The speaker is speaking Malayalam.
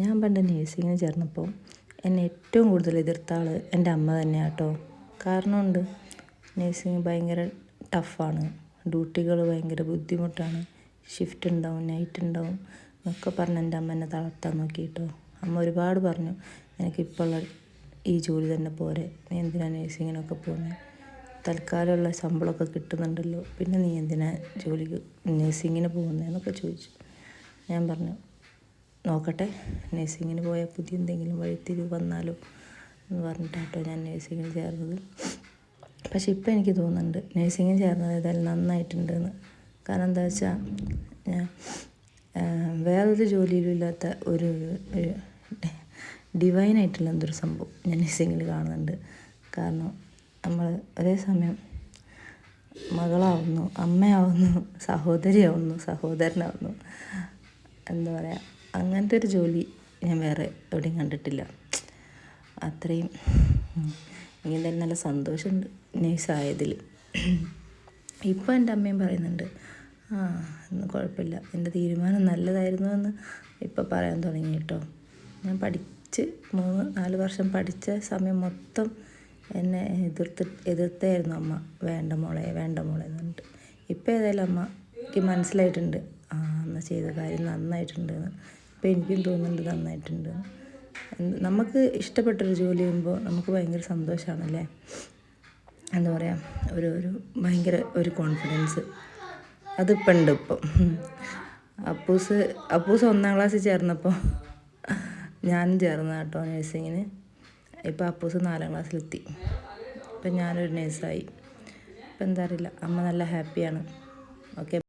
ഞാൻ പണ്ട് നേഴ്സിങ്ങിന് ചേർന്നപ്പോൾ എന്നെ ഏറ്റവും കൂടുതൽ എതിർത്ത ആൾ എൻ്റെ അമ്മ തന്നെയാണ് കേട്ടോ. കാരണമുണ്ട്. നേഴ്സിങ് ഭയങ്കര ടഫാണ്, ഡ്യൂട്ടികൾ ഭയങ്കര ബുദ്ധിമുട്ടാണ്, ഷിഫ്റ്റ് ഉണ്ടാവും, നൈറ്റ് ഉണ്ടാവും എന്നൊക്കെ പറഞ്ഞ് എൻ്റെ അമ്മ എന്നെ തളർത്താൻ നോക്കി കേട്ടോ. അമ്മ ഒരുപാട് പറഞ്ഞു, എനിക്കിപ്പോൾ ഈ ജോലി തന്നെ പോരെ, നീ എന്തിനാണ് നേഴ്സിങ്ങിനൊക്കെ പോകുന്നത്, തൽക്കാലമുള്ള ശമ്പളമൊക്കെ കിട്ടുന്നുണ്ടല്ലോ, പിന്നെ നീ എന്തിനാ ജോലിക്ക് നേഴ്സിങ്ങിന് പോകുന്നതെന്നൊക്കെ ചോദിച്ചു. ഞാൻ പറഞ്ഞു, നോക്കട്ടെ, നേഴ്സിങ്ങിന് പോയാൽ പുതിയ എന്തെങ്കിലും വഴിത്തിരിവ് വന്നാലോ എന്ന് പറഞ്ഞിട്ടാട്ടോ ഞാൻ നേഴ്സിങ്ങിന് ചേർന്നത്. പക്ഷെ ഇപ്പം എനിക്ക് തോന്നുന്നുണ്ട് നേഴ്സിങ്ങിന് ചേർന്നത് ഏതായാലും നന്നായിട്ടുണ്ടെന്ന്. കാരണം എന്താ വെച്ചാൽ ഞാൻ വേറൊരു ജോലിയിലും ഇല്ലാത്ത ഒരു ഡിവൈനായിട്ടുള്ള എന്തൊരു സംഭവം ഞാൻ നേഴ്സിങ്ങിൽ കാണുന്നുണ്ട്. കാരണം നമ്മൾ ഒരേ സമയം മകളാവുന്നു, അമ്മയാവുന്നു, സഹോദരിയാവുന്നു, സഹോദരനാവുന്നു. എന്താ പറയുക, അങ്ങനത്തെ ഒരു ജോലി ഞാൻ വേറെ എവിടെയും കണ്ടിട്ടില്ല. അത്രയും എനിക്ക് നല്ല സന്തോഷമുണ്ട് നേഴ്സായതിൽ. ഇപ്പം എൻ്റെ അമ്മയും പറയുന്നുണ്ട്, ഒന്നും കുഴപ്പമില്ല, എൻ്റെ തീരുമാനം നല്ലതായിരുന്നു എന്ന് ഇപ്പം പറയാൻ തുടങ്ങി കേട്ടോ. ഞാൻ പഠിച്ച് 3-4 വർഷം പഠിച്ച സമയം മൊത്തം എന്നെ എതിർത്തായിരുന്നു അമ്മ. വേണ്ട മോളെ, വേണ്ട മോളെ എന്ന് പറഞ്ഞിട്ട്. ഇപ്പം ഏതായാലും അമ്മയ്ക്ക് മനസ്സിലായിട്ടുണ്ട്, അമ്മ ചെയ്ത കാര്യം നന്നായിട്ടുണ്ടെന്ന്. ഇപ്പം എനിക്കും തോന്നുന്നുണ്ട് നന്നായിട്ടുണ്ട്. നമുക്ക് ഇഷ്ടപ്പെട്ടൊരു ജോലി ചെയ്യുമ്പോൾ നമുക്ക് ഭയങ്കര സന്തോഷമാണല്ലേ. എന്താ പറയുക, ഒരു ഭയങ്കര ഒരു കോൺഫിഡൻസ് അതിപ്പം ഉണ്ട്. ഇപ്പം അപ്പൂസ് 1-ാം ക്ലാസ്സിൽ ചേർന്നപ്പോൾ ഞാനും ചേർന്ന കേട്ടോ നേഴ്സിങ്ങിന്. ഇപ്പം അപ്പൂസ് 4-ാം ക്ലാസ്സിലെത്തി. ഇപ്പം ഞാനൊരു നേഴ്സായി. ഇപ്പം എന്താ അറിയില്ല, അമ്മ നല്ല ഹാപ്പിയാണ്. ഓക്കെ.